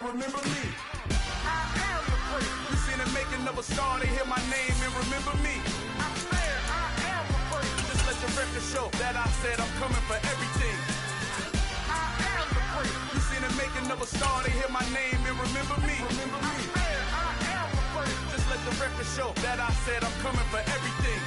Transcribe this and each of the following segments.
remember me. You seen the making of a star, they hear my name and remember me. Just let the record show that I said I'm coming for everything. You seen the making of a star, they hear my name and remember me. Just let the record show that I said I'm coming for everything.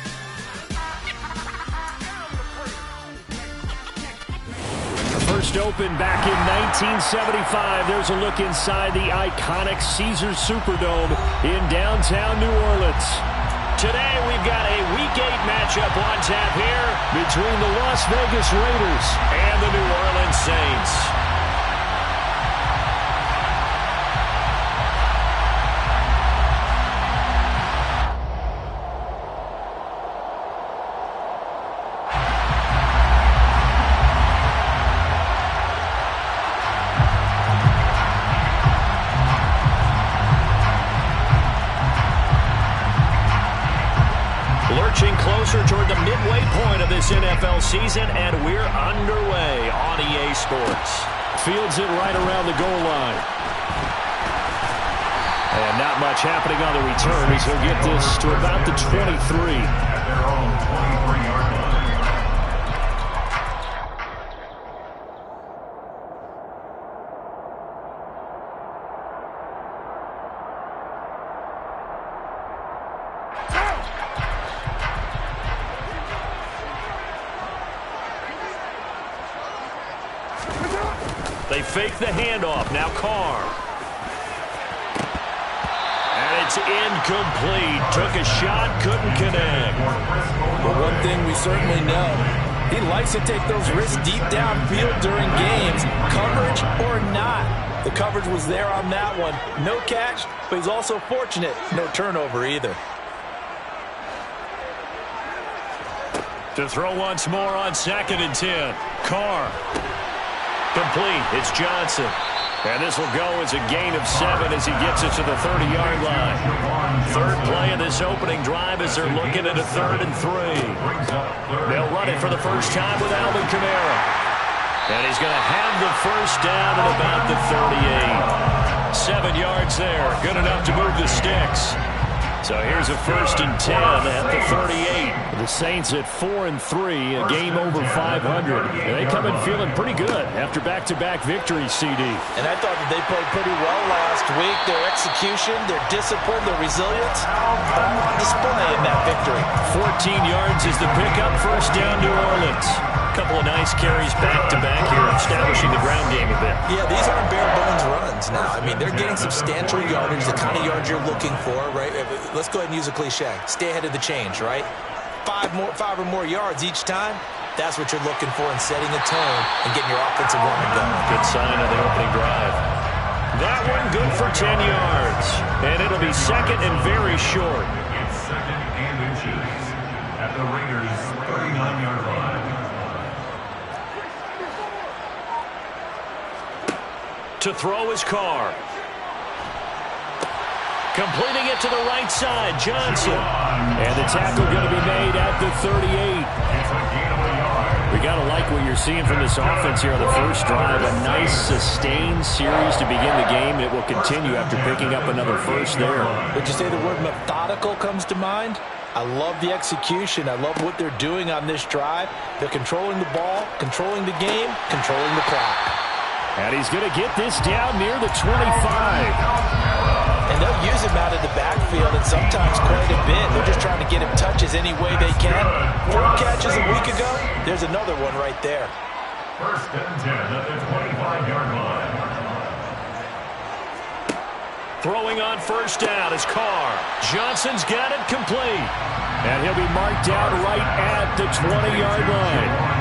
First opened back in 1975. There's a look inside the iconic Caesars Superdome in downtown New Orleans. Today we've got a Week 8 matchup on tap here between the Las Vegas Raiders and the New Orleans Saints. Lurching closer toward the midway point of this NFL season, and we're underway on EA Sports. Fields it right around the goal line. And not much happening on the return as he'll get this to about the 23. At their own 23-yard line. They fake the handoff. Now Carr. And it's incomplete. Took a shot, couldn't connect. But one thing we certainly know, he likes to take those risks deep downfield during games, coverage or not. The coverage was there on that one. No catch, but he's also fortunate. No turnover either. To throw once more on 2nd and 10. Carr. Complete. It's Johnson. And this will go as a gain of 7 as he gets it to the 30-yard line. Third play of this opening drive as they're looking at a 3rd and 3. They'll run it for the first time with Alvin Kamara. And he's going to have the first down at about the 38. 7 yards there. Good enough to move the sticks. So here's a 1st and 10 at the 38. The Saints at 4 and 3, a game over 500. And they come in feeling pretty good after back-to-back victories, CD. And I thought that they played pretty well last week. Their execution, their discipline, their resilience, all on display in that victory. 14 yards is the pickup. First down, New Orleans. Couple of nice carries back-to-back here, establishing the ground game a bit. Yeah, these aren't bare-bones runs now. I mean, they're getting substantial yardage, the kind of yards you're looking for, right? Let's go ahead and use a cliche. Stay ahead of the change, right? 5 or more yards each time, that's what you're looking for in setting a tone and getting your offensive line going. Good sign of the opening drive. That one good for 10 yards. And it'll be 2nd and very short. It's 2nd and inches at the Raiders' 39-yard line. To throw his Carr. Completing it to the right side, Johnson. And the tackle going to be made at the 38. We got to like what you're seeing from this offense here on the first drive. A nice, sustained series to begin the game. It will continue after picking up another first there. Would you say the word methodical comes to mind? I love the execution. I love what they're doing on this drive. They're controlling the ball, controlling the game, controlling the clock. And he's going to get this down near the 25. And they'll use him out of the backfield, and sometimes quite a bit. They're just trying to get him touches any way they can. 4 catches a week ago. There's another one right there. 1st and 10 at the 25-yard line. Throwing on first down is Carr. Johnson's got it complete. And he'll be marked down right at the 20-yard line.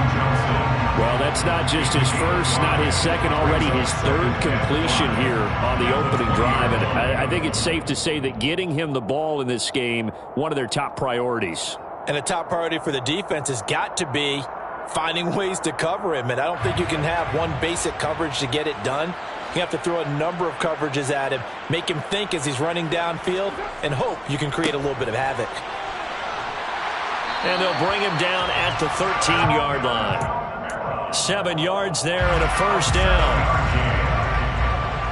Well, that's not just his first, not his second, already his 3rd completion here on the opening drive. And I think it's safe to say that getting him the ball in this game, one of their top priorities. And a top priority for the defense has got to be finding ways to cover him. And I don't think you can have one basic coverage to get it done. You have to throw a number of coverages at him, make him think as he's running downfield, and hope you can create a little bit of havoc. And they'll bring him down at the 13-yard line. 7 yards there and a first down.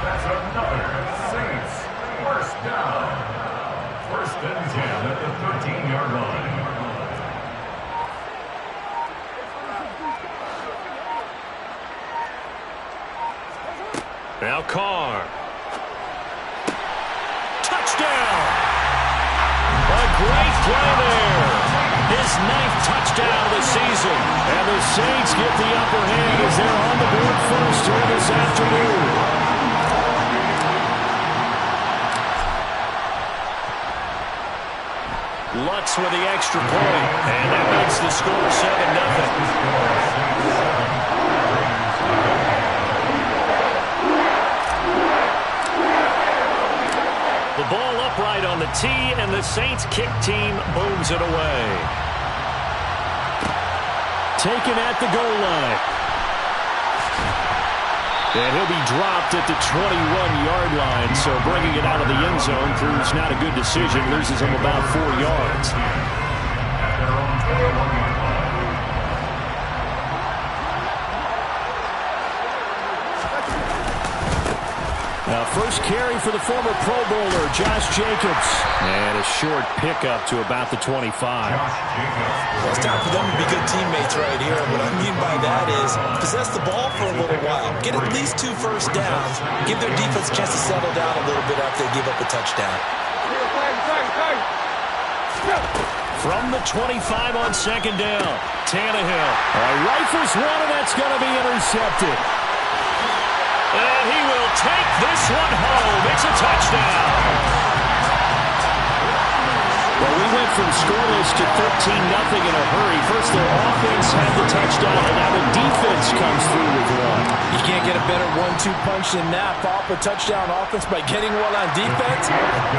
That's another Now Carr. Touchdown! A great play there. His 9th touchdown of the season. And the Saints get the upper hand as they're on the board first here this afternoon. Lutz with the extra point, and that makes the score 7-0. The ball upright on the tee, and the Saints kick team booms it away. Taken at the goal line. And he'll be dropped at the 21-yard line, so bringing it out of the end zone proves not a good decision. Loses him about 4 yards. Now, first carry for the former Pro Bowler, Josh Jacobs. And a short pickup to about the 25. Well, it's time for them to be good teammates right here. What I mean by that is possess the ball for a little while. Get at least 2 first downs. Give their defense a chance to settle down a little bit after they give up a touchdown. From the 25 on second down, Tannehill. Rifles one, and that's going to be intercepted. And he will take this one home. It's a touchdown. Well, we went from scoreless to 13-0 in a hurry. First, their offense had the touchdown, and now the defense comes through with one. You can't get a better 1-2 punch than that. Pop a touchdown offense by getting one on defense.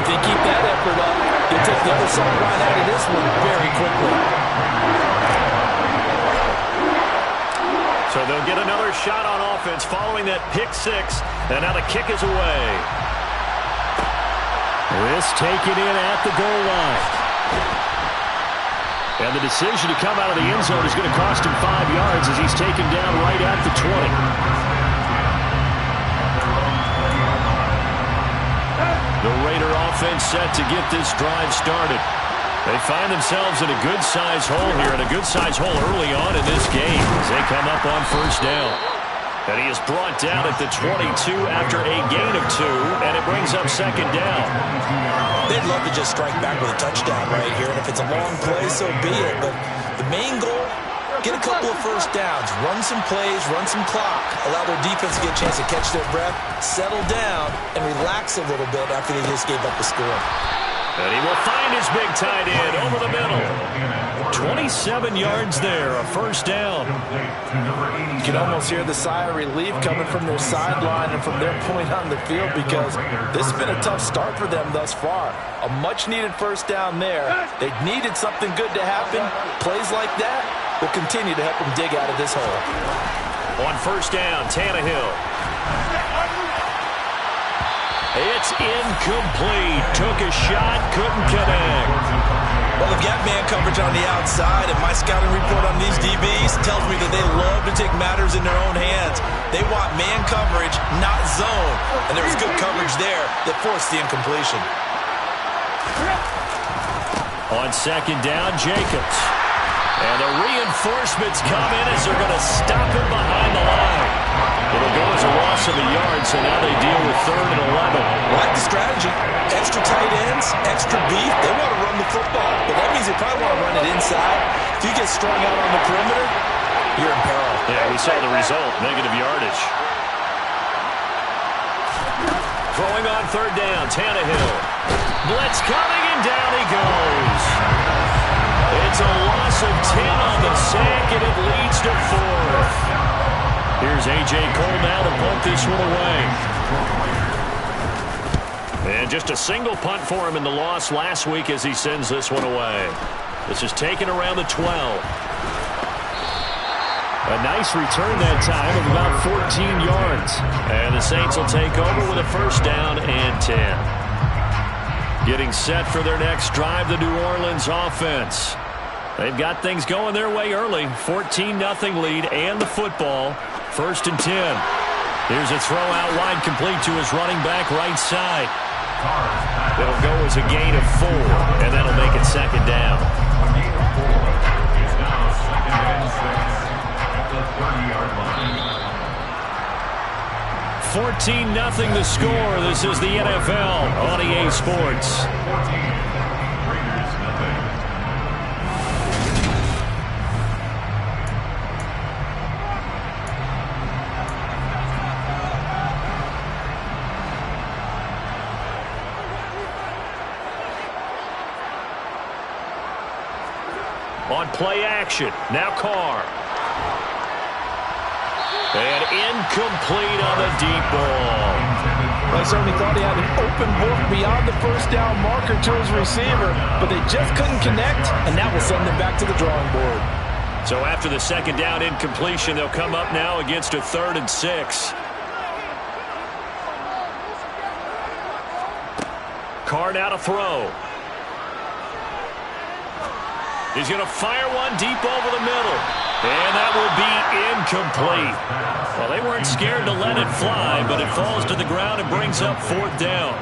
If they keep that effort up, you'll take the other sideline out of this one very quickly. So they'll get another shot on offense following that pick 6, and now the kick is away. This taken in at the goal line. And the decision to come out of the end zone is going to cost him 5 yards as he's taken down right at the 20. The Raider offense set to get this drive started. They find themselves in a good-sized hole here, and a good-sized hole early on in this game as they come up on first down. And he is brought down at the 22 after a gain of 2, and it brings up second down. They'd love to just strike back with a touchdown right here, and if it's a long play, so be it. But the main goal, get a couple of first downs, run some plays, run some clock, allow their defense to get a chance to catch their breath, settle down, and relax a little bit after they just gave up the score. And he will find his big tight end over the middle. 27 yards there, a first down. You can almost hear the sigh of relief coming from their sideline and from their point on the field because this has been a tough start for them thus far. A much-needed first down there. They needed something good to happen. Plays like that will continue to help them dig out of this hole. On first down, Tannehill. It's incomplete. Took a shot, couldn't connect. Well, they've got man coverage on the outside, and my scouting report on these DBs tells me that they love to take matters in their own hands. They want man coverage, not zone. And there was good coverage there that forced the incompletion. On second down, Jacobs. And the reinforcements come in as they're going to stop him behind the line. It'll go as a loss of a yard, so now they deal with 3rd and 11. I like the strategy. Extra tight ends, extra beef. They want to run the football, but that means they probably want to run it inside. If you get strung out on the perimeter, you're in peril. Yeah, we saw the result, negative yardage. Throwing on third down, Tannehill. Blitz coming, and down he goes. It's a loss of 10 on the sack, and it leads to 4th. Here's A.J. Cole now to punt this one away. And just a single punt for him in the loss last week as he sends this one away. This is taken around the 12. A nice return that time of about 14 yards. And the Saints will take over with a first down and 10. Getting set for their next drive, the New Orleans offense. They've got things going their way early. 14-0 lead and the football. 1st and 10. Here's a throw out wide complete to his running back right side. It'll go as a gain of 4, and that'll make it second down. A gain of 4 is now second and 6 at the 30-yard line. 14-0 the score. This is the NFL on EA Sports. 14, Raiders nothing. On play action, now Carr. And incomplete on the deep ball. I certainly thought he had an open book beyond the first down marker to his receiver, but they just couldn't connect, and that will send them back to the drawing board. So after the second down incompletion, they'll come up now against a 3rd and 6. Carr now to throw. He's going to fire one deep over the middle. And that will be incomplete. Well, they weren't scared to let it fly, but it falls to the ground and brings up 4th down.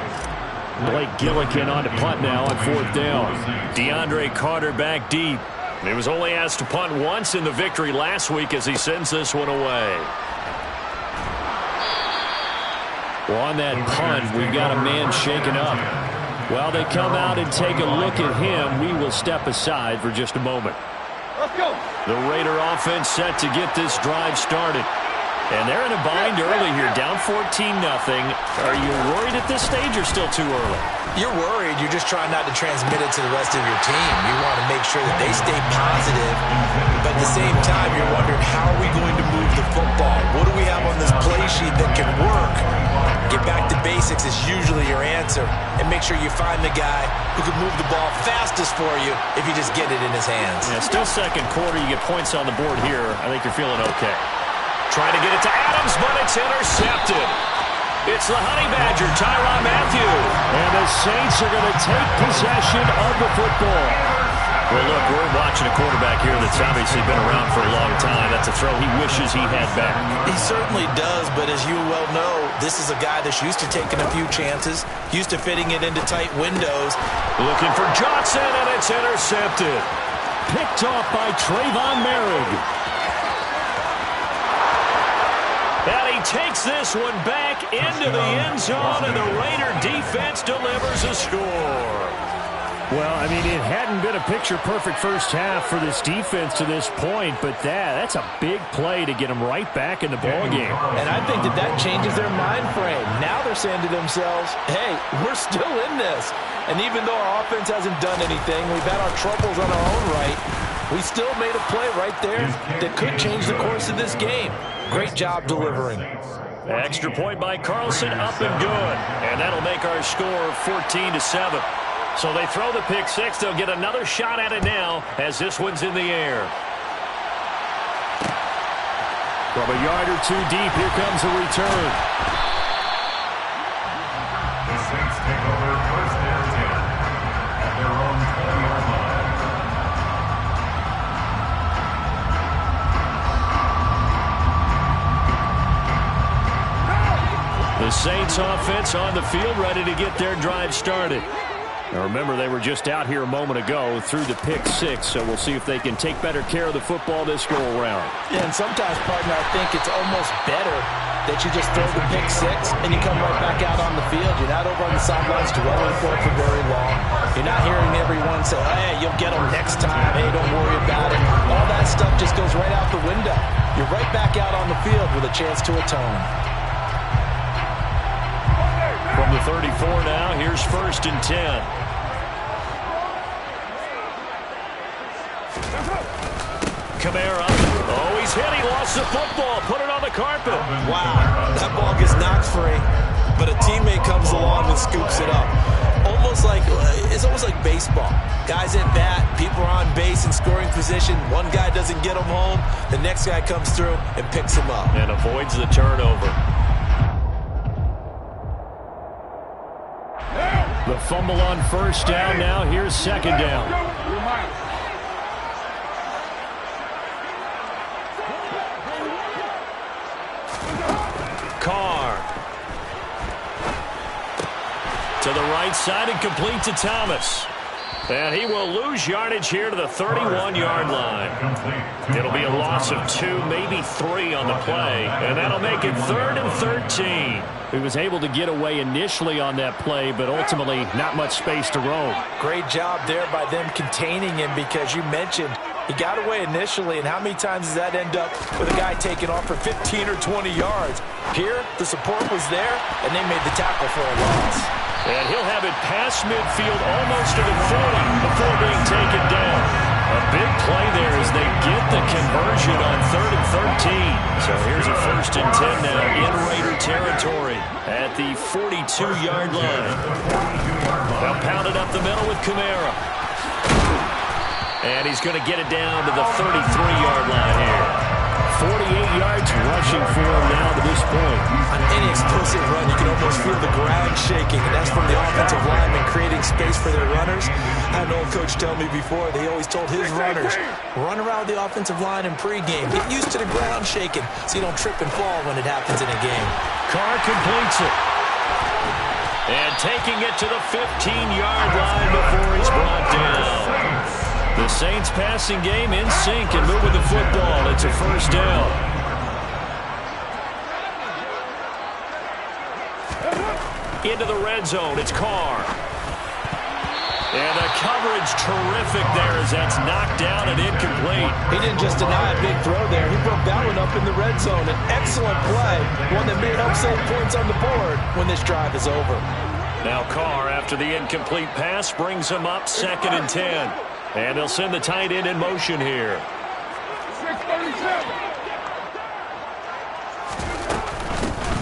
Blake Gillikin on to punt now on 4th down. DeAndre Carter back deep. He was only asked to punt once in the victory last week as he sends this one away. Well, on that punt, we've got a man shaken up. While they come out and take a look at him, we will step aside for just a moment. Let's go. The Raider offense set to get this drive started. And they're in a bind early here, down 14-0. Are you worried at this stage or still too early? You're worried. You're just trying not to transmit it to the rest of your team. You want to make sure that they stay positive. But at the same time, you're wondering, how are we going to move the football? What do we have on this play sheet that can work? Get back to basics is usually your answer. And make sure you find the guy who can move the ball fastest for you if you just get it in his hands. Yeah, still second quarter. You get points on the board here. I think you're feeling okay. Trying to get it to Adams, but it's intercepted. It's the Honey Badger, Tyrann Mathieu. And the Saints are going to take possession of the football. Well, look, we're watching a quarterback here that's obviously been around for a long time. That's a throw he wishes he had back. He certainly does, but as you well know, this is a guy that's used to taking a few chances, used to fitting it into tight windows. Looking for Johnson, and it's intercepted. Picked off by Trayvon Merrick. And he takes this one back into the end zone, and the Raider defense delivers a score. Well, I mean, it hadn't been a picture-perfect first half for this defense to this point, but that's a big play to get them right back in the ballgame. And I think that changes their mind frame. Now they're saying to themselves, hey, we're still in this. And even though our offense hasn't done anything, we've had our troubles on our own right, we still made a play right there that could change the course of this game. Great job delivering. Extra point by Carlson, up and good. And that'll make our score 14-7. So they throw the pick six. They'll get another shot at it now as this one's in the air. From a yard or two deep, here comes a return. The Saints take over 1st and 10 at their own 20-yard line. The Saints offense on the field, ready to get their drive started. Now remember, they were just out here a moment ago through the pick six, so we'll see if they can take better care of the football this go-around. Yeah, and sometimes, partner, I think it's almost better that you just throw the pick six and you come right back out on the field. You're not over on the sidelines dwelling for it for very long. You're not hearing everyone say, hey, you'll get them next time. Hey, don't worry about it. All that stuff just goes right out the window. You're right back out on the field with a chance to atone. From the 34 now, here's 1st and 10. Kamara. Oh, he's hit. He lost the football. Put it on the carpet. Wow, that ball gets knocked free, but a teammate comes along and scoops it up. It's almost like baseball. Guys at bat, people are on base in scoring position. One guy doesn't get him home. The next guy comes through and picks him up. And avoids the turnover. The fumble on 1st down now. Here's 2nd down. Carr. To the right side and complete to Thomas. And he will lose yardage here to the 31-yard line. It'll be a loss of 2, maybe 3 on the play, and that'll make it 3rd and 13. He was able to get away initially on that play, but ultimately not much space to roam. Great job there by them containing him, because you mentioned he got away initially, and how many times does that end up with a guy taking off for 15 or 20 yards? Here, the support was there, and they made the tackle for a loss. And he'll have it past midfield almost to the 40 before being taken down. A big play there as they get the conversion on 3rd and 13. So here's a 1st and 10 now in Raider territory at the 42-yard line. They'll pound it up the middle with Kamara. And he's going to get it down to the 33-yard line here. 48 yards rushing for him now to this point. On any explosive run, you can almost feel the ground shaking, and that's from the offensive linemen creating space for their runners. I had an old coach tell me before, they always told his runners, run around the offensive line in pregame. Get used to the ground shaking so you don't trip and fall when it happens in a game. Carr completes it. And taking it to the 15-yard line before he's brought down. The Saints passing game in sync and moving the football. It's a 1st down. Into the red zone. It's Carr. And the coverage terrific there as that's knocked down and incomplete. He didn't just deny a big throw there. He broke that one up in the red zone. An excellent play. One that may help save points on the board when this drive is over. Now Carr, after the incomplete pass, brings him up 2nd and 10. And they'll send the tight end in motion here.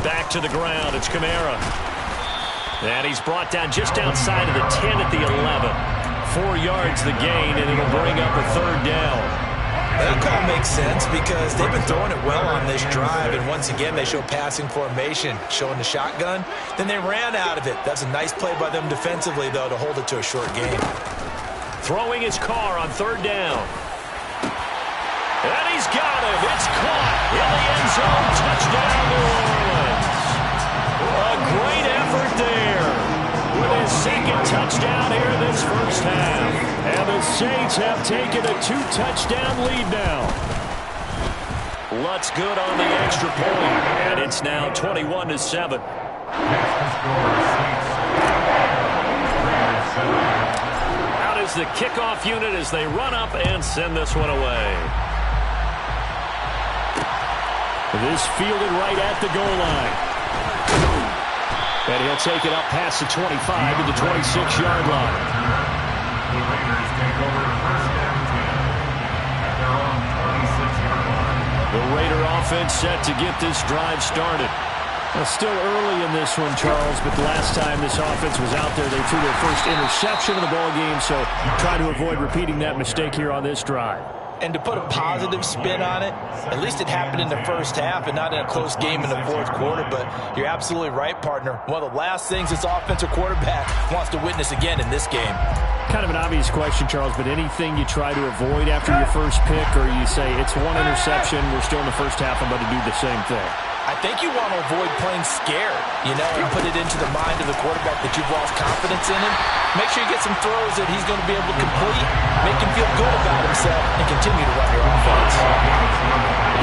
Back to the ground. It's Kamara. And he's brought down just outside of the 10 at the 11. 4 yards the gain, and it'll bring up a 3rd down. That call makes sense because they've been throwing it well on this drive, and once again they show passing formation, showing the shotgun. Then they ran out of it. That's a nice play by them defensively, though, to hold it to a short game. Throwing his Carr on 3rd down. And he's got him. It's caught in the end zone. Touchdown, New Orleans. A great effort there with his 2nd touchdown here in this 1st half. And the Saints have taken a 2-touchdown lead now. Lutz good on the extra point. And it's now 21-7. Out is the kickoff unit as they run up and send this one away. This fielded right at the goal line. And he'll take it up past the 25 to the 26-yard line. The Raiders take over 1st and 10 at their own 26-yard line. The Raider offense set to get this drive started. Well, still early in this one, Charles, but the last time this offense was out there, they threw their first interception of the ball game, so try to avoid repeating that mistake here on this drive. And to put a positive spin on it, at least it happened in the 1st half and not in a close game in the 4th quarter. But you're absolutely right, partner. One of the last things this offensive quarterback wants to witness again in this game. Kind of an obvious question, Charles, but anything you try to avoid after your first pick, or you say it's one interception, we're still in the 1st half, I'm going to do the same thing? I think you want to avoid playing scared, and put it into the mind of the quarterback that you've lost confidence in him. Make sure you get some throws that he's going to be able to complete, make him feel good about himself, and continue to run your offense.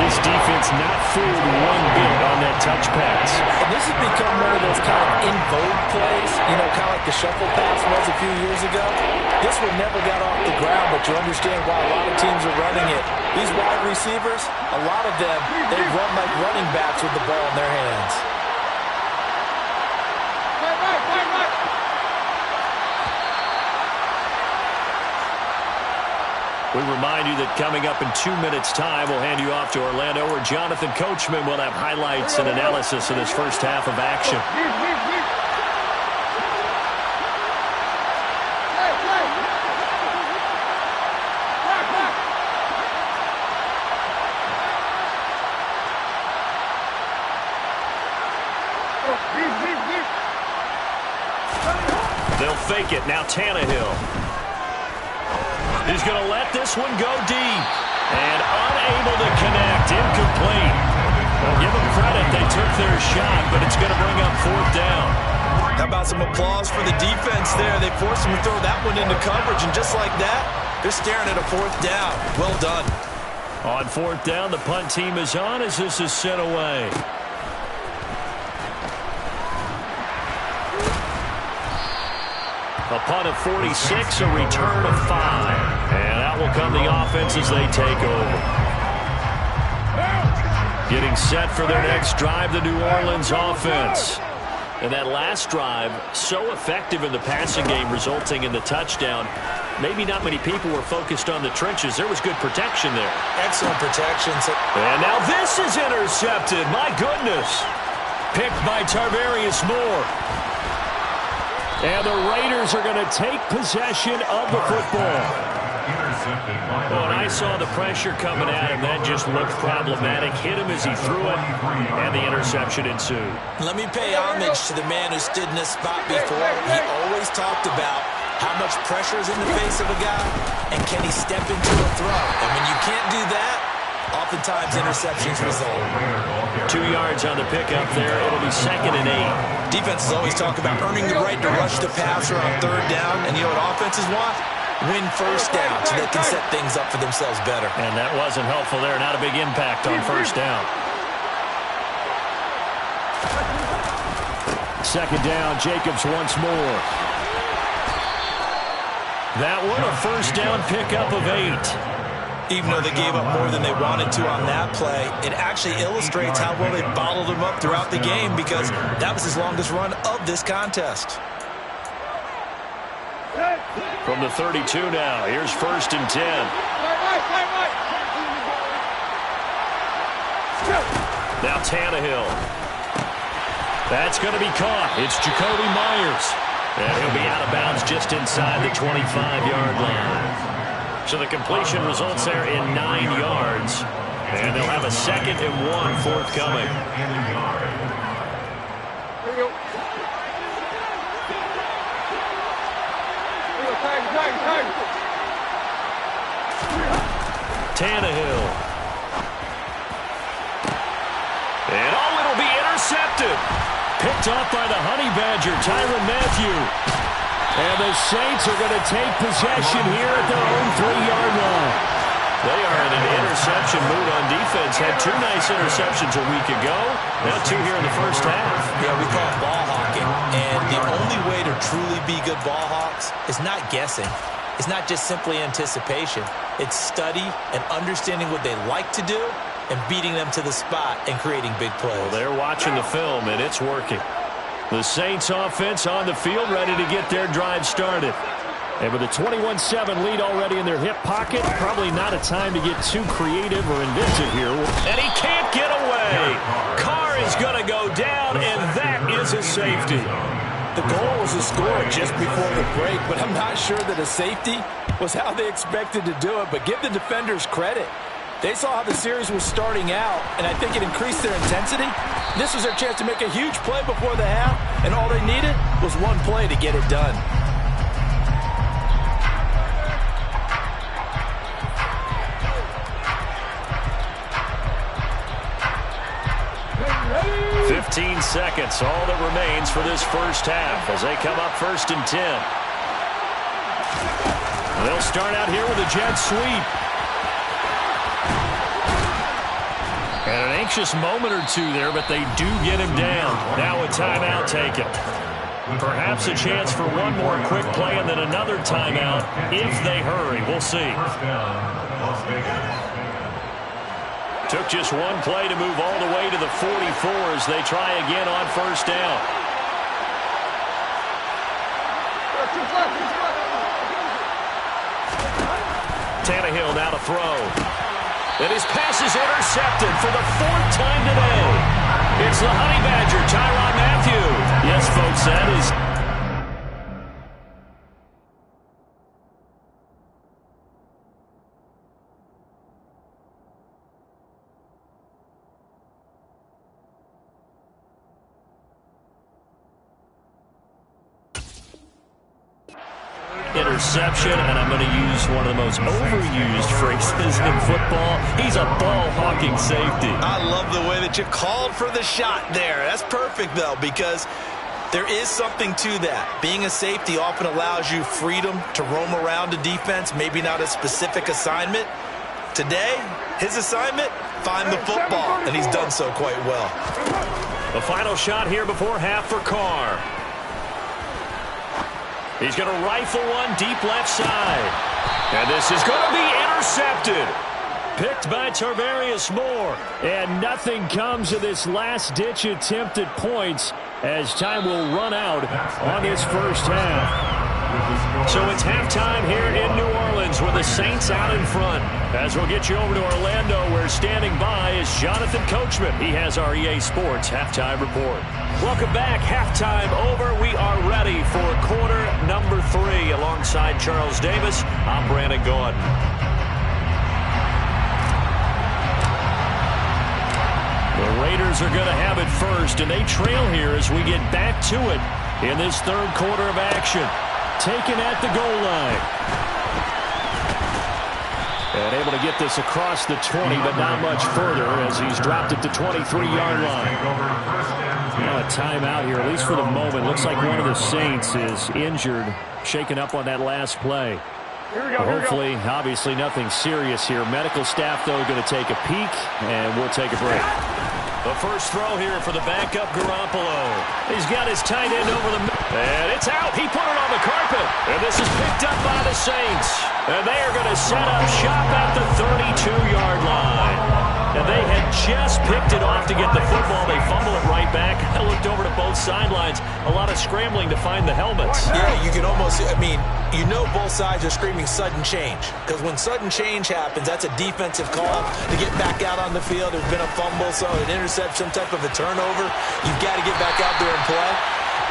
This defense not fooled one bit on that touch pass. And this has become one of those kind of in vogue plays, kind of like the shuffle pass was a few years ago. This one never got off the ground, but you understand why a lot of teams are running it. These wide receivers, a lot of them, they run like running backs with the ball in their hands. We remind you that coming up in 2 minutes' time, we'll hand you off to Orlando, where Jonathan Coachman will have highlights and analysis of this 1st half of action. They'll fake it. Now Tannehill. He's going to let this one go deep. And unable to connect. Incomplete. Well, give them credit. They took their shot, but it's going to bring up 4th down. How about some applause for the defense there? They forced him to throw that one into coverage, and just like that, they're staring at a 4th down. Well done. On 4th down, the punt team is on as this is sent away. A punt of 46, a return of 5. And out will come the offense as they take over. Getting set for their next drive, the New Orleans offense. And that last drive, so effective in the passing game, resulting in the touchdown. Maybe not many people were focused on the trenches. There was good protection there. Excellent protection. And now this is intercepted. My goodness. Picked by Tarvarius Moore. And the Raiders are going to take possession of the football. Well, and I saw the pressure coming at him. That just looked problematic. Hit him as he threw it, and the interception ensued. Let me pay homage to the man who stood in this spot before. He always talked about how much pressure is in the face of a guy, and can he step into a throw. And when you can't do that, oftentimes interceptions result. 2 yards on the pickup there. It'll be 2nd and 8. Defenses always talk about earning the right to rush the passer on 3rd down, and you know what offenses want? Win 1st down so they can set things up for themselves better. And that wasn't helpful there. Not a big impact on 1st down. 2nd down, Jacobs once more. That one, a 1st down pickup of 8. Even though they gave up more than they wanted to on that play, it actually illustrates how well they bottled them up throughout the game, because that was his longest run of this contest. From the 32 now, here's 1st and 10. Now Tannehill. That's going to be caught. It's Jacoby Myers. And he'll be out of bounds just inside the 25-yard line. So the completion results there in 9 yards. And they'll have a 2nd and 1 forthcoming. Tannehill. And it'll be intercepted. Picked off by the Honey Badger, Tyrann Mathieu. And the Saints are going to take possession here at their own 3-yard line. They are in an interception mood on defense. Had 2 nice interceptions a week ago. Now 2 here in the first half. Yeah, we call it ball hawking. And the only way to truly be good ball hawks is not guessing. It's not just simply anticipation. It's study and understanding what they like to do and beating them to the spot and creating big plays. Well, they're watching the film, and it's working. The Saints offense on the field, ready to get their drive started. And with a 21-7 lead already in their hip pocket, probably not a time to get too creative or inventive here. And he can't get away. Carr is going to go down, and that is a safety. The goal was a score just before the break, but I'm not sure that a safety was how they expected to do it. But give the defenders credit. They saw how the series was starting out, and I think it increased their intensity. This was their chance to make a huge play before the half, and all they needed was 1 play to get it done. "15 seconds, all that remains for this first half as they come up 1st and 10. They'll start out here with a jet sweep. And an anxious moment or 2 there, but they do get him down. Now a timeout taken. Perhaps a chance for 1 more quick play and then another timeout if they hurry. We'll see. Took just 1 play to move all the way to the 44 as they try again on 1st down. Tannehill now to throw. And his pass is intercepted for the 4th time today. It's the Honey Badger, Tyrann Mathieu. Yes, folks, that is... interception, and I'm going to use one of the most overused phrases in football. He's a ball-hawking safety. I love the way that you called for the shot there. That's perfect, though, because There is something to that. Being a safety often allows you freedom to roam around a defense, maybe not a specific assignment. Today, his assignment, find the football, and he's done so quite well. The final shot here before half for Carr. He's going to rifle one deep left side. And this is going to be intercepted. Picked by Tarvarius Moore. And nothing comes of this last-ditch attempt at points as time will run out on this first half. So it's halftime here in New Orleans with the Saints out in front. As we'll get you over to Orlando, where standing by is Jonathan Coachman. He has our EA Sports halftime report. Welcome back. Halftime over. We are ready for quarter number 3. Alongside Charles Davis, I'm Brandon Gaudin. The Raiders are going to have it first, and they trail here as we get back to it in this third quarter of action. Taken at the goal line. And able to get this across the 20, but not much further as he's dropped it to 23-yard line. Now a timeout here, at least for the moment. Looks like one of the Saints is injured, shaken up on that last play. Hopefully, obviously nothing serious here. Medical staff, though, going to take a peek, and we'll take a break. The first throw here for the backup Garoppolo. He's got his tight end over the middle. And it's out. He put it on the carpet. And this is picked up by the Saints. And they are going to set up shop at the 32-yard line. And they had just picked it off to get the football. They fumble it right back. I looked over to both sidelines. A lot of scrambling to find the helmets. Yeah, you can almost, you know both sides are screaming sudden change. Because when sudden change happens, that's a defensive call to get back out on the field. There's been a fumble, so an interception, some type of a turnover. You've got to get back out there and play.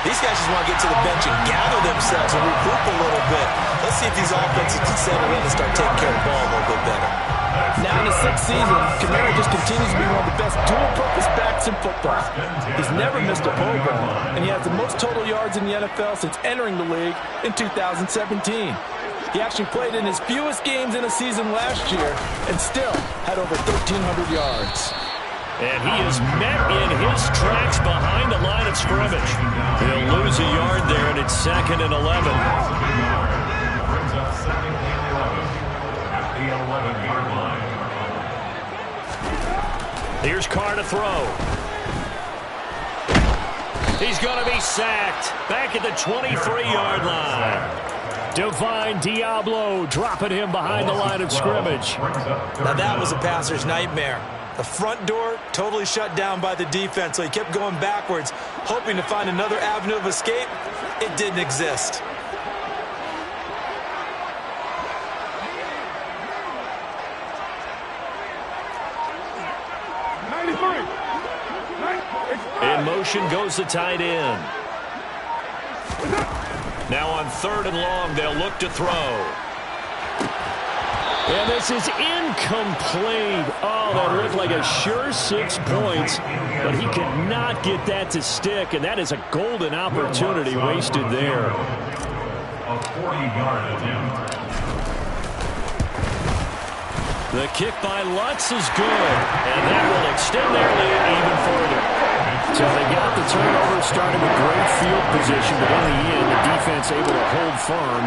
These guys just want to get to the bench and gather themselves and regroup a little bit. Let's see if these offenses can settle in and start taking care of the ball a little bit better. Now in his 6th season, Kamara just continues to be one of the best dual-purpose backs in football. He's never missed a program, and he has the most total yards in the NFL since entering the league in 2017. He actually played in his fewest games in a season last year and still had over 1,300 yards. And he is met in his tracks behind the line of scrimmage. He'll lose a yard there, and it's 2nd and 11. Brings up 2nd and 11 at the 11-yard line. Here's Carr to throw. He's going to be sacked. Back at the 23-yard line. Divine Diablo dropping him behind the line of scrimmage. Now that was a passer's nightmare. The front door totally shut down by the defense, so he kept going backwards, hoping to find another avenue of escape. It didn't exist. In motion goes the tight end. Now on 3rd and long, they'll look to throw. And this is incomplete. Oh, that looked like a sure 6 points, but he could not get that to stick, and that is a golden opportunity wasted there. A 40-yard attempt. The kick by Lutz is good, and that will extend their lead even further. So they got the turnover, started with great field position, but in the end, the defense able to hold firm,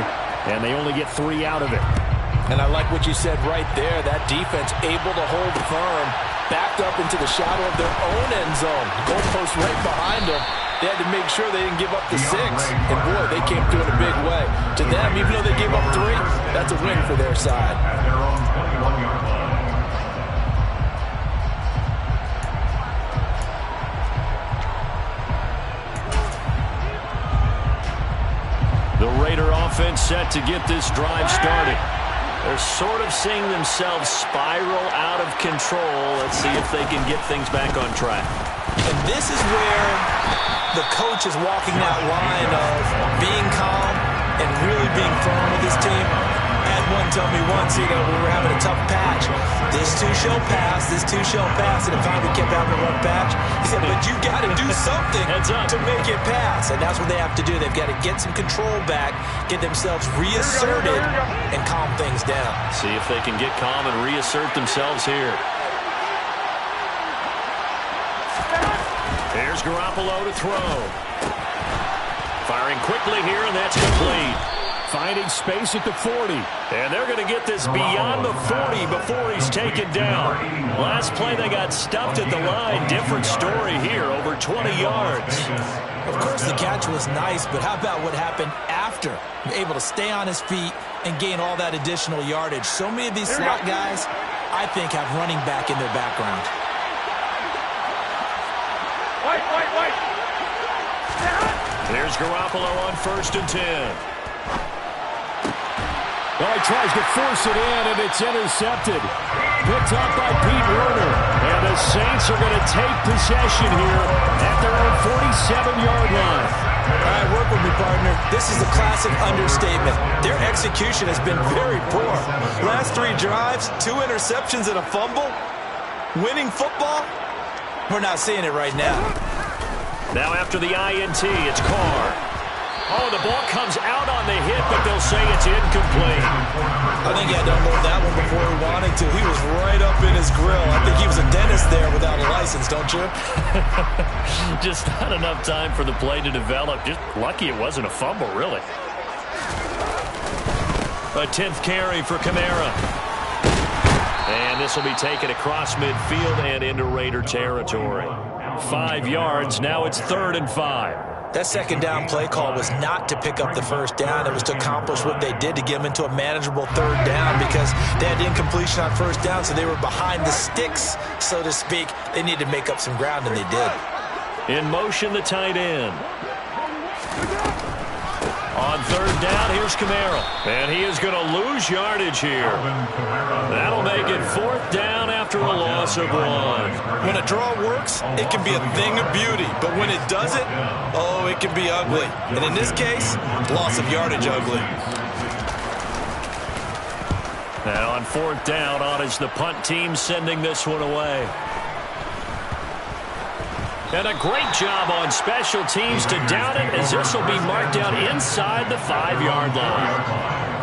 and they only get 3 out of it. And I like what you said right there. That defense able to hold firm, backed up into the shadow of their own end zone. The goalpost right behind them. They had to make sure they didn't give up the 6. And boy, they came through in a big way. To them, even though they gave up 3, that's a win for their side. At their own 21-yard line. The Raider offense set to get this drive started. They're sort of seeing themselves spiral out of control. Let's see if they can get things back on track. And this is where the coach is walking that line of being calm and really being firm with his team. I had one tell me once, we were having a tough patch. This too shall pass, this too shall pass. And it finally kept having a rough patch. He said, but you got to do something to make it pass. And that's what they have to do. They've got to get some control back, get themselves reasserted, and calm things down. See if they can get calm and reassert themselves here. Here's Garoppolo to throw. quickly here, and that's complete. Finding space at the 40. And they're going to get this beyond the 40 before he's taken down. Last play, they got stuffed at the line. Different story here, over 20 yards. Of course, the catch was nice, but how about what happened after? Able to stay on his feet and gain all that additional yardage. So many of these slot guys, I think, have running back in their background. Wait. There's Garoppolo on 1st and 10. Well, he tries to force it in, and it's intercepted. Picked up by Pete Werner. And the Saints are going to take possession here at their own 47-yard line. All right, work with me, partner. This is a classic understatement. Their execution has been very poor. Last 3 drives, 2 interceptions and a fumble. Winning football? We're not seeing it right now. Now after the INT, it's Carr. Oh, the ball comes out on the hit, but they'll say it's incomplete. I think he had to unload that one before he wanted to. He was right up in his grill. I think he was a dentist there without a license, don't you? Just not enough time for the play to develop. Just lucky it wasn't a fumble, really. A 10th carry for Kamara. And this will be taken across midfield and into Raider territory. 5 yards. Now it's 3rd and 5. That second down play call was not to pick up the first down. It was to accomplish what they did to get them into a manageable 3rd down because they had incompletion on 1st down, so they were behind the sticks, so to speak. They needed to make up some ground, and they did. In motion, the tight end. On 3rd down, here's Kamara. And he is going to lose yardage here. That'll make it 4th down after a loss of 1. When a draw works, it can be a thing of beauty. But when it doesn't, oh, it can be ugly. And in this case, loss of yardage ugly. And on 4th down, on is the punt team sending this one away. And a great job on special teams to down it, as this will be marked down inside the 5-yard line.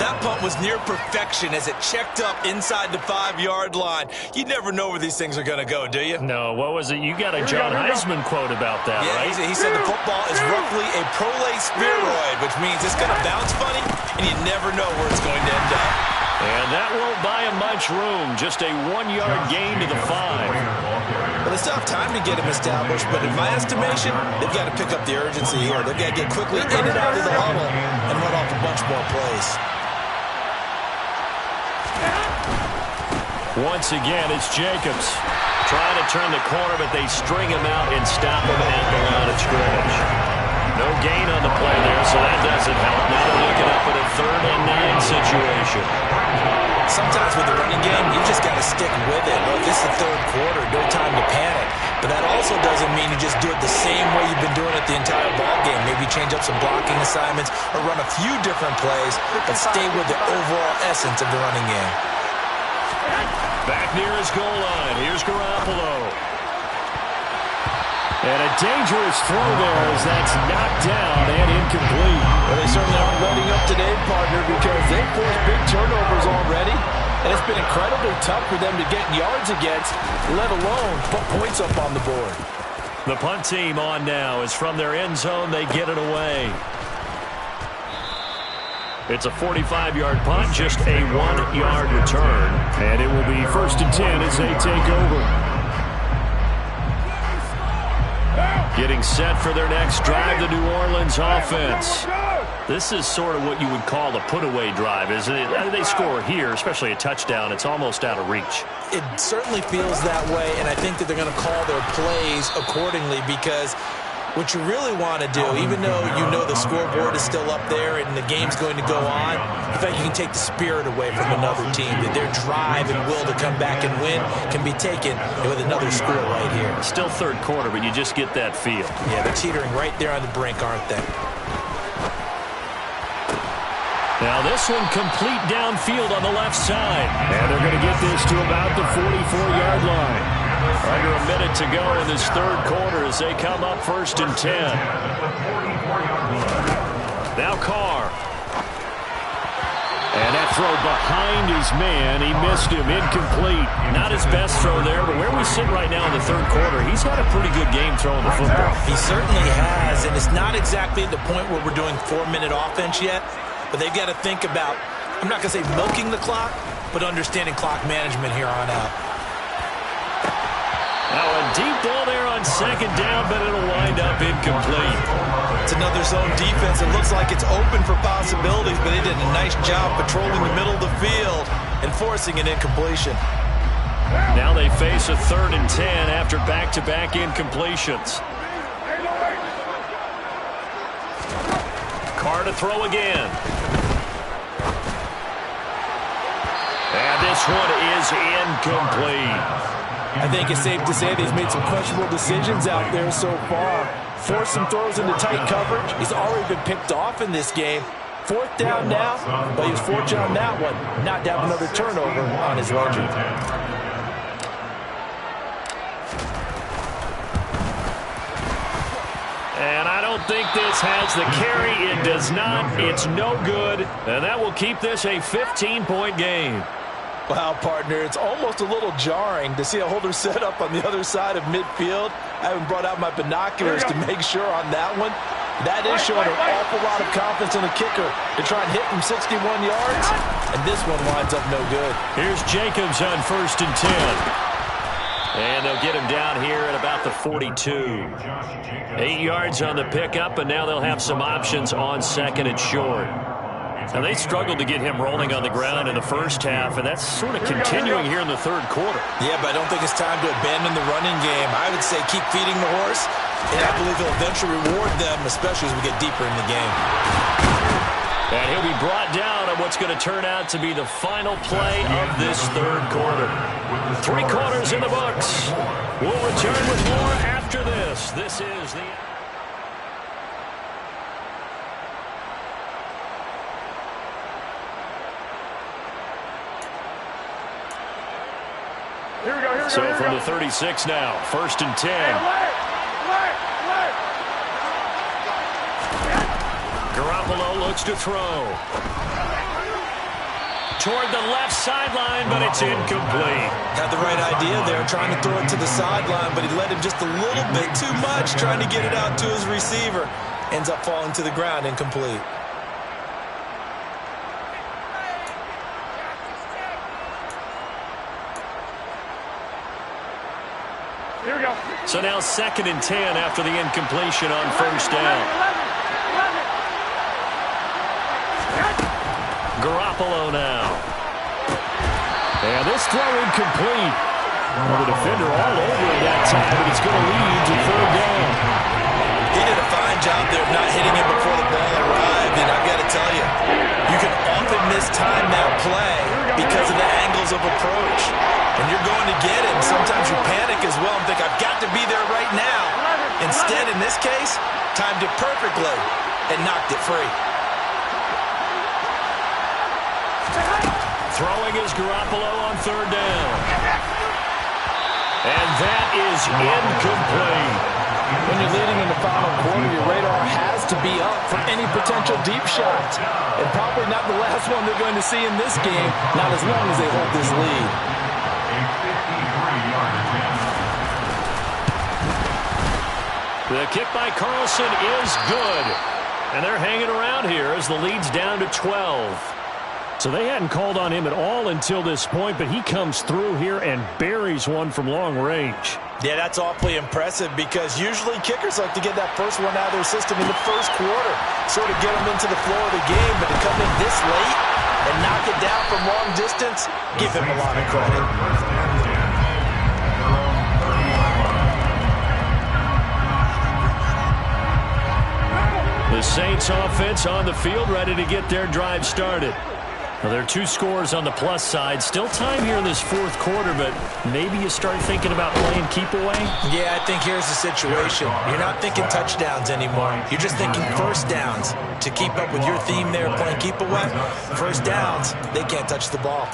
That punt was near perfection as it checked up inside the 5-yard line. You never know where these things are going to go, do you? No, what was it? You got a John Heisman quote about that, right? Yeah, he said the football is roughly a prolate spheroid, which means it's going to bounce funny, and you never know where it's going to end up. And that won't buy him much room. Just a 1-yard gain to the 5. Well, they still have time to get him established, but in my estimation, they've got to pick up the urgency here. They've got to get quickly in and out of the huddle and run off a bunch more plays. Once again, it's Jacobs. Trying to turn the corner, but they string him out and stop him at the line of scrimmage. No gain on the play there, so that doesn't help. Now they're looking up at a 3rd and 9 situation. Sometimes with the running game, you just got to stick with it. Look, this is the 3rd quarter, no time to panic. But that also doesn't mean you just do it the same way you've been doing it the entire ball game. Maybe change up some blocking assignments or run a few different plays, but stay with the overall essence of the running game. Back near his goal line. Here's Garoppolo. And a dangerous throw there as that's knocked down and incomplete. Well, they certainly aren't letting up today, partner, because they forced big turnovers already. And it's been incredibly tough for them to get yards against, let alone put points up on the board. The punt team on now is from their end zone. They get it away. It's a 45-yard punt, just a 1-yard return. And it will be 1st and 10 as they take over. Getting set for their next drive, the New Orleans offense. This is sort of what you would call a put-away drive, isn't it? They score here, especially a touchdown. It's almost out of reach. It certainly feels that way, and I think that they're going to call their plays accordingly because what you really want to do, even though you know the scoreboard is still up there and the game's going to go on, in fact, you can take the spirit away from another team. That their drive and will to come back and win can be taken with another score right here. Still 3rd quarter, but you just get that feel. Yeah, they're teetering right there on the brink, aren't they? Now this one complete downfield on the left side. And they're going to get this to about the 44-yard line. Under a minute to go in this 3rd quarter as they come up 1st and 10. Now Carr. And that throw behind his man. He missed him. Incomplete. Not his best throw there, but where we sit right now in the third quarter, he's had a pretty good game throwing the football. He certainly has, and it's not exactly at the point where we're doing 4-minute offense yet, but they've got to think about, I'm not going to say milking the clock, but understanding clock management here on out. Now a deep ball there on second down, but it'll wind up incomplete. It's another zone defense. It looks like it's open for possibilities, but they did a nice job patrolling the middle of the field and forcing an incompletion. Now they face a 3rd and 10 after back-to-back incompletions. Carr to throw again. And this one is incomplete. I think it's safe to say they've made some questionable decisions out there so far. Forced some throws into tight coverage. He's already been picked off in this game. 4th down now, but he was fortunate on that one. Not to have another turnover on his ledger. And I don't think this has the carry. It does not. It's no good. And that will keep this a 15-point game. Wow, partner, it's almost a little jarring to see a holder set up on the other side of midfield. I haven't brought out my binoculars to make sure on that one. That is showing an awful lot of confidence in the kicker to try and hit from 61 yards. And this one winds up no good. Here's Jacobs on 1st and 10. And they'll get him down here at about the 42. 8 yards on the pickup, and now they'll have some options on 2nd and short. Now, they struggled to get him rolling on the ground in the first half, and that's sort of continuing here in the third quarter. Yeah, but I don't think it's time to abandon the running game. I would say keep feeding the horse, and I believe he'll eventually reward them, especially as we get deeper in the game. And he'll be brought down on what's going to turn out to be the final play of this third quarter. 3 quarters in the books. We'll return with more after this. This is the... So from the 36 now, 1st and 10. Garoppolo looks to throw. Toward the left sideline, but it's incomplete. Had the right idea there, trying to throw it to the sideline, but he let him just a little bit too much, trying to get it out to his receiver. Ends up falling to the ground, incomplete. So now 2nd and 10 after the incompletion on 1st down. Garoppolo now. And this throw incomplete. Well, the defender all over it that time, but it's going to lead to 3rd down. He did a fine job there of not hitting it before the ball arrived, and I've got to tell you, you can often mistime that play because of the angles of approach. And you're going to get it, and sometimes you panic as well and think, I've got to be there right now. Instead, in this case, timed it perfectly and knocked it free. Throwing is Garoppolo on 3rd down. And that is incomplete. When you're leading in the final quarter, your radar has to be up for any potential deep shot. And probably not the last one they're going to see in this game, not as long as they hold this lead. The kick by Carlson is good. And they're hanging around here as the lead's down to 12. So they hadn't called on him at all until this point, but he comes through here and buries one from long range. Yeah, that's awfully impressive because usually kickers like to get that first one out of their system in the first quarter, sort of get them into the flow of the game, but to come in this late and knock it down from long distance, give him a lot of credit. The Saints offense on the field, ready to get their drive started. Well, there are 2 scores on the plus side. Still time here in this 4th quarter, but maybe you start thinking about playing keep away? Yeah, I think here's the situation. You're not thinking touchdowns anymore. You're just thinking first downs. To keep up with your theme there, playing keep away, first downs, they can't touch the ball.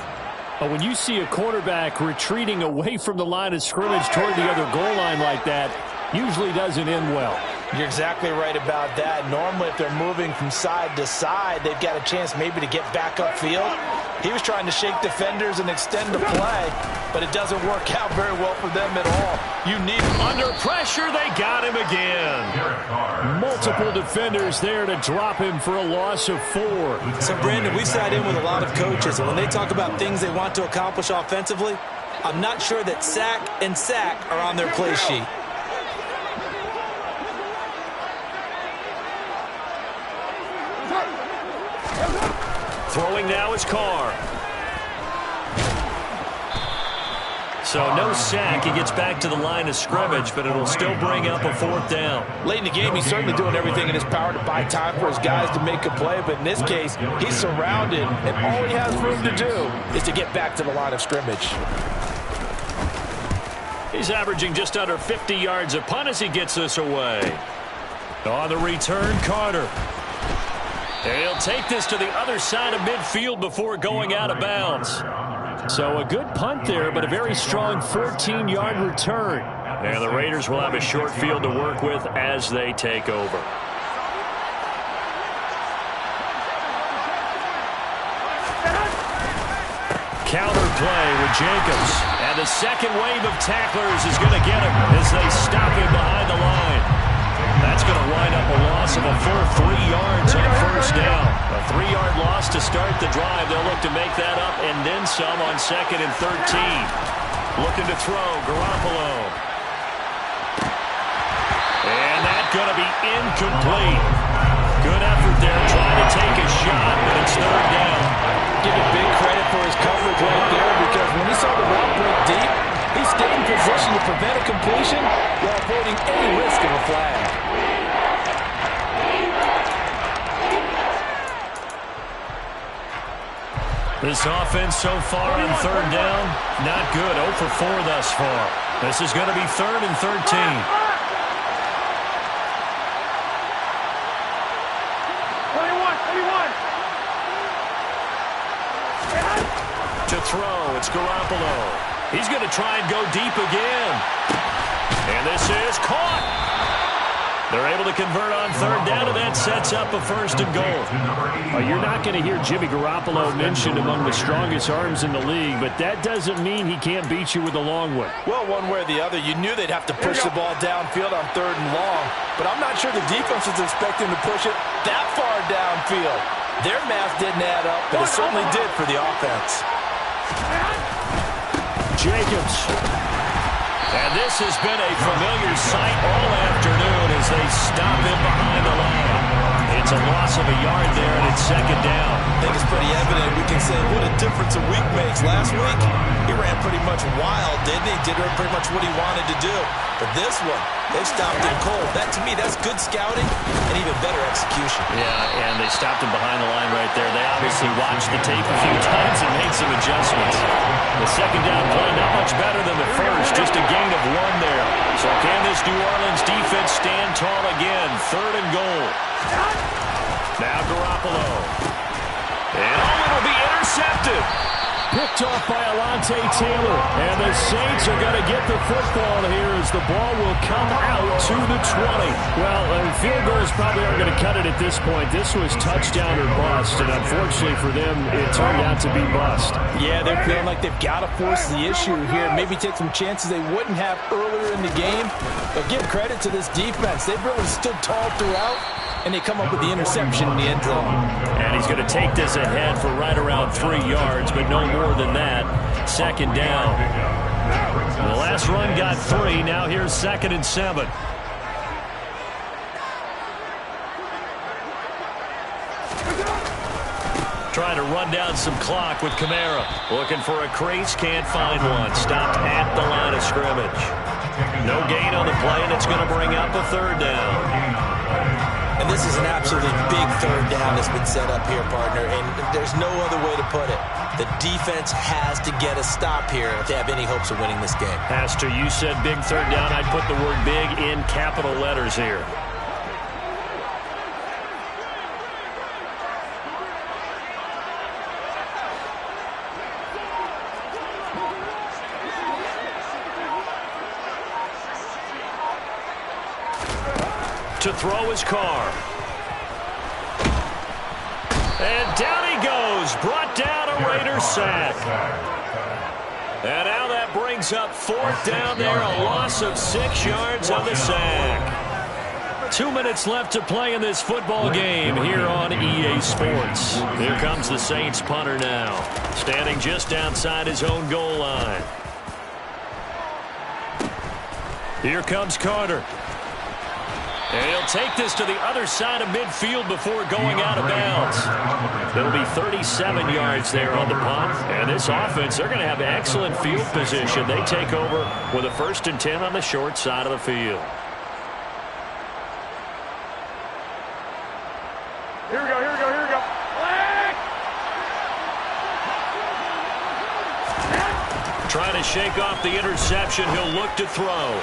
But when you see a quarterback retreating away from the line of scrimmage toward the other goal line like that, usually doesn't end well. You're exactly right about that. Normally, if they're moving from side to side, they've got a chance maybe to get back upfield. He was trying to shake defenders and extend the play, but it doesn't work out very well for them at all. You need under pressure. They got him again. Multiple defenders there to drop him for a loss of 4. So, Brandon, we sat in with a lot of coaches, and when they talk about things they want to accomplish offensively, I'm not sure that sack and sack are on their play sheet. Throwing now is Carr. So no sack. He gets back to the line of scrimmage, but it'll still bring up a 4th down. Late in the game, he's certainly doing everything in his power to buy time for his guys to make a play, but in this case, he's surrounded, and all he has room to do is to get back to the line of scrimmage. He's averaging just under 50 yards a punt as he gets this away. On the return, Carter. And he'll take this to the other side of midfield before going out of bounds. So a good punt there, but a very strong 14-yard return. And the Raiders will have a short field to work with as they take over. Counter play with Jacobs. And the second wave of tacklers is going to get him as they stop him behind the line. That's going to wind up a loss of a full 3 yards on 1st down. A 3-yard loss to start the drive. They'll look to make that up and then some on 2nd and 13. Looking to throw, Garoppolo. And that's going to be incomplete. Good effort there trying to take a shot, but it's 3rd down. Give him big credit for his coverage right there, because when he saw the route break deep, he stayed in position to prevent a completion while avoiding any risk of a flag. This offense so far on 3rd down, not good. 0 for 4 thus far. This is going to be 3rd and 13. To throw, it's Garoppolo. He's going to try and go deep again. And this is caught. They're able to convert on 3rd down, and that sets up a 1st and goal. You're not going to hear Jimmy Garoppolo mentioned among the strongest arms in the league, but that doesn't mean he can't beat you with a long one. Well, one way or the other, you knew they'd have to push the ball downfield on 3rd and long, but I'm not sure the defense is expecting to push it that far downfield. Their math didn't add up, but it certainly did for the offense. Jacobs. And this has been a familiar sight all afternoon as they stop him behind the line. It's a loss of a yard there, and it's 2nd down. I think it's pretty evident. We can say what a difference a week makes. Last week, he ran pretty much wild, didn't he? Did pretty much what he wanted to do. But this one, they stopped him cold. That, to me, that's good scouting and even better execution. Yeah, and they stopped him behind the line right there. They obviously watched the tape a few times and made some adjustments. The 2nd down play, not much better than the first, just a gain of 1 there. So can this New Orleans defense stand tall again? 3rd and goal. Now Garoppolo. And it'll be intercepted. Picked off by Alontae Taylor. And the Saints are going to get the football here as the ball will come out to the 20. Well, field goals probably aren't going to cut it at this point. This was touchdown or bust, and unfortunately for them, it turned out to be bust. Yeah, they're feeling like they've got to force the issue here. Maybe take some chances they wouldn't have earlier in the game. But give credit to this defense. They've really stood tall throughout, and they come up with the interception in the end zone. And he's going to take this ahead for right around 3 yards, but no more than that. 2nd down. The last run got 3. Now here's 2nd and 7. Trying to run down some clock with Kamara. Looking for a crease, can't find one. Stopped at the line of scrimmage. No gain on the play, and it's going to bring up a 3rd down. And this is an absolutely big 3rd down that's been set up here, partner, and there's no other way to put it. The defense has to get a stop here if they have any hopes of winning this game. Pastor, you said big 3rd down. I'd put the word big in capital letters here. To throw his Carr. And down he goes. Brought down a Raiders sack. And now that brings up 4th down there, a loss of 6 yards on the sack. 2 minutes left to play in this football game here on EA Sports. Here comes the Saints punter now, standing just outside his own goal line. Here comes Carter. And he'll take this to the other side of midfield before going out of bounds. There'll be 37 yards there on the punt. And this offense, they're going to have excellent field position. They take over with a 1st and 10 on the short side of the field. Here we go, here we go, here we go. Trying to shake off the interception. He'll look to throw.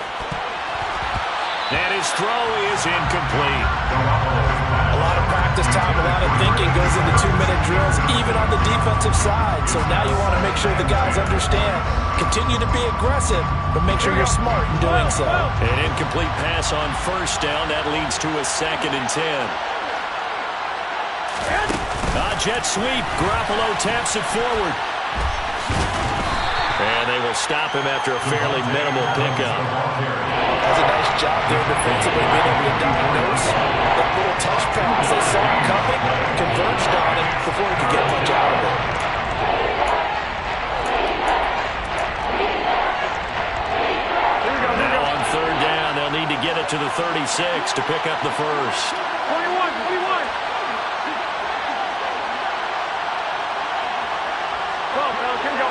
And his throw is incomplete. A lot of practice time, a lot of thinking goes into 2-minute drills, even on the defensive side. So now you want to make sure the guys understand. Continue to be aggressive, but make sure you're smart in doing so. An incomplete pass on 1st down. That leads to a 2nd and 10. Jet sweep. Garoppolo taps it forward. And they will stop him after a fairly minimal pickup. That's a nice job there defensively, being able to diagnose that little touch pass. They saw him coming, converged on him before he could get much out of it. Now on 3rd down, they'll need to get it to the 36 to pick up the 1st. 21. Here we go.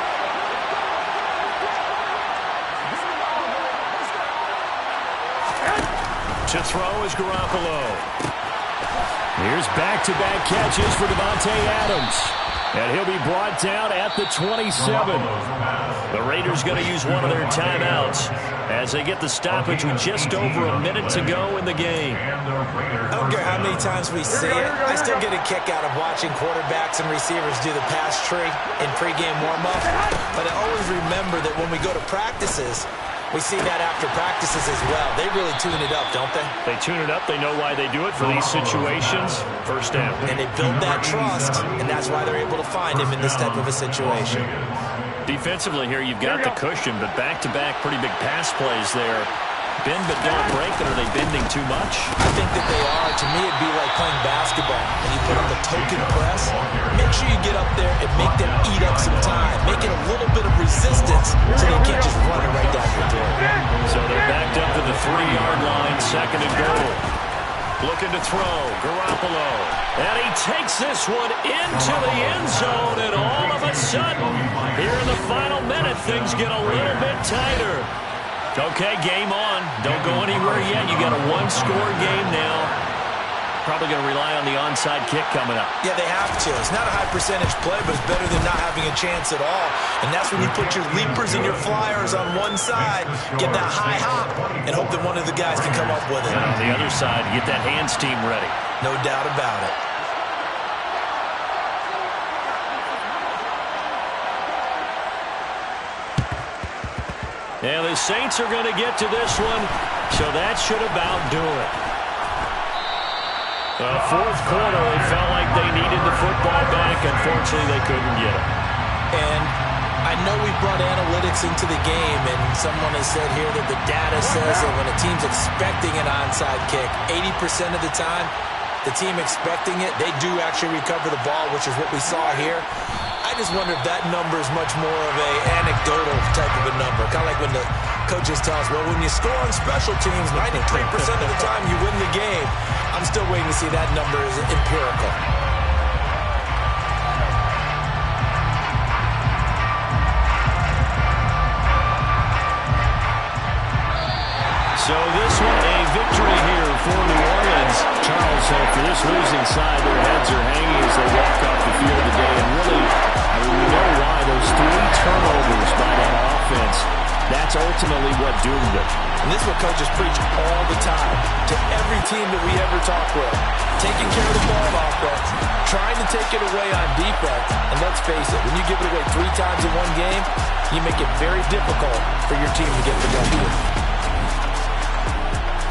To throw is Garoppolo. Here's back-to-back catches for Davante Adams. And he'll be brought down at the 27. The Raiders going to use one of their timeouts as they get the stoppage with just over a minute to go in the game. I don't care how many times we see it. I still get a kick out of watching quarterbacks and receivers do the pass tree in pregame warm-up. But I always remember that when we go to practices, we see that after practices as well. They really tune it up, don't they? They tune it up. They know why they do it for these situations. 1st down. And they build that trust, and that's why they're able to find him in this type of a situation. Defensively here, you've got the cushion, but back-to-back pretty big pass plays there. Bend but don't break, but are they bending too much? I think that they are. To me, it'd be like playing basketball. When you put up a token press, make sure you get up there and make them eat up some time. Make it a little bit of resistance so they can't just run it right down your throat. So they're backed up to the 3-yard line, 2nd and goal. Looking to throw, Garoppolo. And he takes this one into the end zone, and all of a sudden, here in the final minute, things get a little bit tighter. Okay, game on. Don't go anywhere yet. You got a 1-score game now. Probably going to rely on the onside kick coming up. Yeah, they have to. It's not a high-percentage play, but it's better than not having a chance at all. And that's when you put your leapers and your flyers on one side, get that high hop, and hope that one of the guys can come up with it. And on the other side, get that hands team ready. No doubt about it. And the Saints are going to get to this one, so that should about do it. The 4th quarter, they felt like they needed the football back. Unfortunately, they couldn't get it. And I know we brought analytics into the game, and someone has said here that the data says that when a team's expecting an onside kick, 80% of the time, the team expecting it, they do actually recover the ball, which is what we saw here. I just wonder if that number is much more of a anecdotal type of a number. Kind of like when the coaches tell us, well, when you score on special teams, 93% of the time you win the game. I'm still waiting to see that number is empirical. So this one, a victory here for New Orleans. Charles, for this losing side, their heads are hanging as they walk off the field today. And really, I mean, we know why. Those 3 turnovers by that offense, that's ultimately what doomed it. And this is what coaches preach all the time to every team that we ever talk with. Taking care of the ball on offense, trying to take it away on defense. And let's face it, when you give it away 3 times in one game, you make it very difficult for your team to get the W.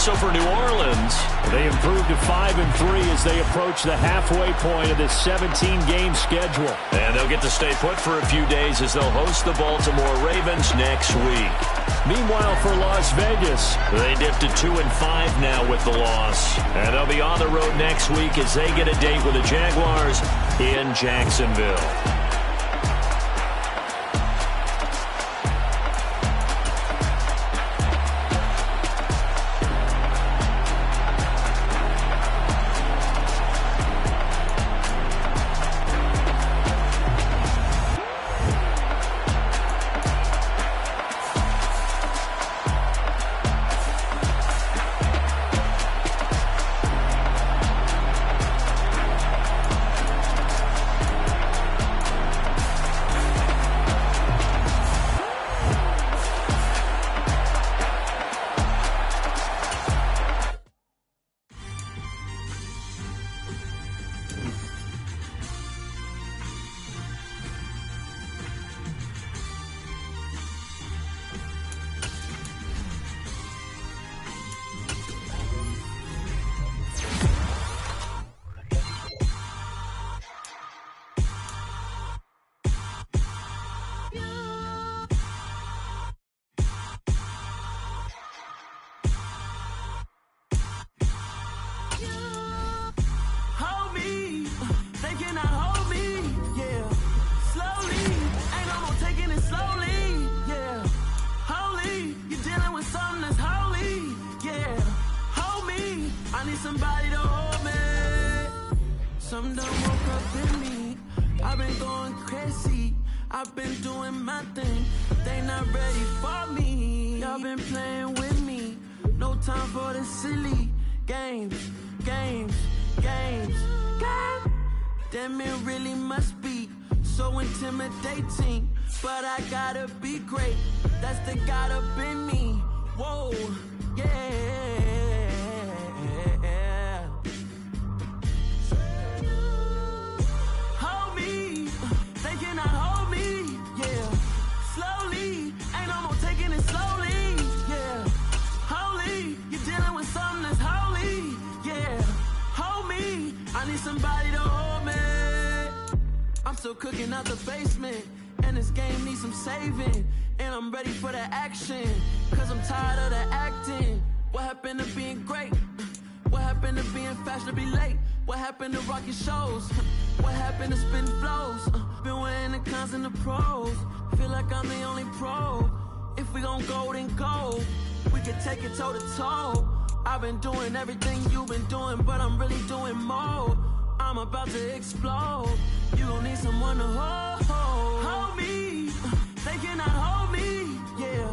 So for New Orleans, they improved to 5-3 as they approach the halfway point of this 17-game schedule. And they'll get to stay put for a few days as they'll host the Baltimore Ravens next week. Meanwhile, for Las Vegas, they dipped to 2-5 now with the loss. And they'll be on the road next week as they get a date with the Jaguars in Jacksonville. I've been doing my thing, they not ready for me. Y'all been playing with me, no time for the silly games. Damn, it really must be so intimidating, but I gotta be great, that's the God up in me. Whoa, yeah. Hold me, they cannot hold me, yeah. Slowly, ain't no more taking it slowly, yeah. Holy, you're dealing with something that's holy, yeah. Hold me, I need somebody to hold me. I'm still cooking out the basement, and this game needs some saving, and I'm ready for the action, cause I'm tired of the acting. What happened to being great? What happened to being fashionably late? What happened to rocking shows? What happened to spitting flows? Been weighing the cons and the pros, feel like I'm the only pro. If we gon' go, then go, we can take it toe to toe. I've been doing everything you've been doing, but I'm really doing more. I'm about to explode, you gon' need someone to hold me, they cannot hold me, yeah.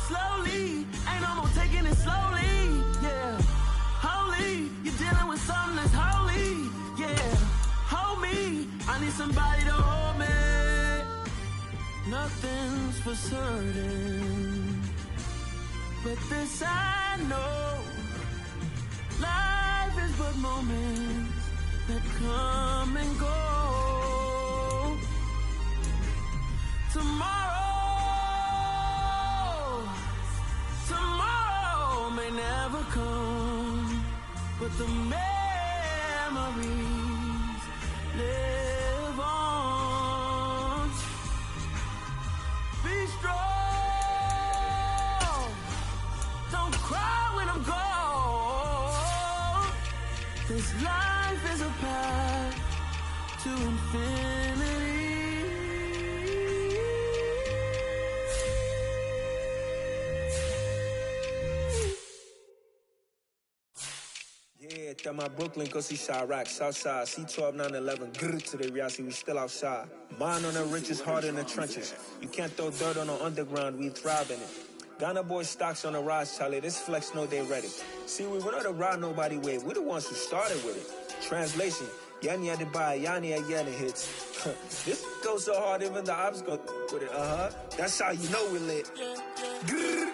Slowly, ain't no more taking it slowly, yeah. Holy, you're dealing with something that's holy, yeah. Hold me, I need somebody to hold me. Nothing's for certain, but this I know, life is but moments that come and go. Tomorrow may never come, but the memories live on. Be strong, don't cry when I'm gone. This life is a path to infinity. Yeah, that my Brooklyn, go see Chirac, Southside, C12, 911, grrr to the reality, we still outside. Mine on the richest, heart in the trenches. You can't throw dirt on the underground, we thrive in it. Ghana boy stocks on the rise, Charlie, this flex know they ready. See, we went on the ride nobody wave, we the ones who started with it. Translation, Yanni had to buy, Yanni had Yanni hits. This goes so hard, even the ops go with it, That's how you know we lit. Grrr,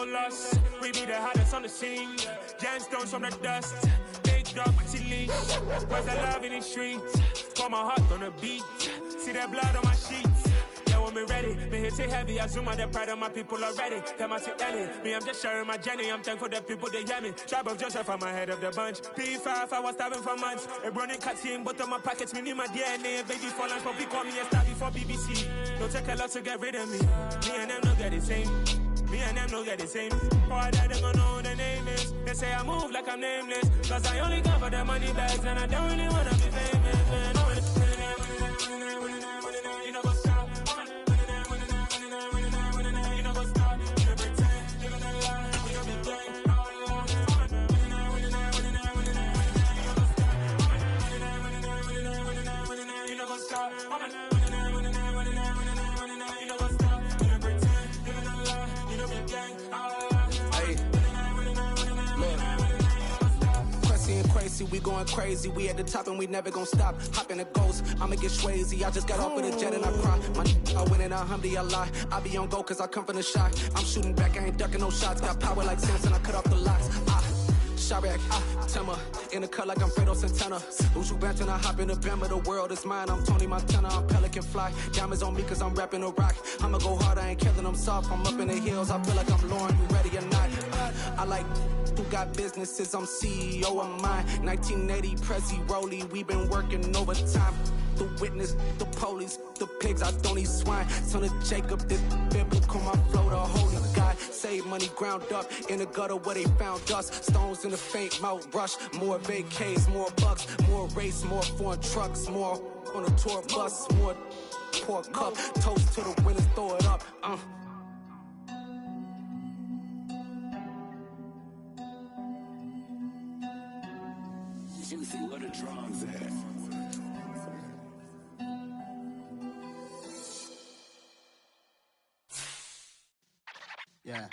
lost. We be the hottest on the scene. Gemstones from the dust. Big dog, chili. Where's the love in the streets? Pour my heart on the beat. See that blood on my sheets. Yeah, when me ready, me hit it heavy. I zoom out the pride of my people already. Them I see Ellie. Me, I'm just sharing my journey. I'm thankful the people they hear me. Tribe of Joseph, I'm ahead of the bunch. P5, I was starving for months. A running cut in, but on my pockets, me need my DNA. Baby for lunch, but call me a star before BBC. Don't take a lot to get rid of me. Me and them don't get the same. Me and them don't get the same. Boy, that they gon' know who the name is. They say I move like I'm nameless. Cause I only come for the money bags. And I don't really wanna be famous, man. You know what's up? You know what's up? You know pretend. You know that lie. You know be gang. You know what's up? Crazy, we going crazy. We at the top and we never gon' stop. Hop in a ghost, I'ma get swayzy. I just got off with a jet and I cry. I win in a Humvee, I lie. I be on go cause I come from the shot. I'm shooting back, I ain't ducking no shots. Got power like Samson, I cut off the locks. Chirac, Timmer, in the cut like I'm Fredo Santana. Uju Banton, I hop in the Bama, the world is mine. I'm Tony Montana, I'm Pelican Fly. Diamonds on me cause I'm rapping a rock. I'ma go hard, I ain't killing them soft. I'm up in the hills, I feel like I'm Lauren, you ready or not? I like who got businesses, I'm CEO of mine. 1980 Prezi Rolly, we been working overtime. The witness, the police, the pigs, I don't eat swine. Son of Jacob, this biblical, my flow, the holy God. Save money ground up in the gutter where they found us. Stones in the faint mouth rush. More vacays, more bucks, more race, more foreign trucks, more on a tour bus, more pork cup. Toast to the winners, throw it up. Juicy, where the drums at? Yeah.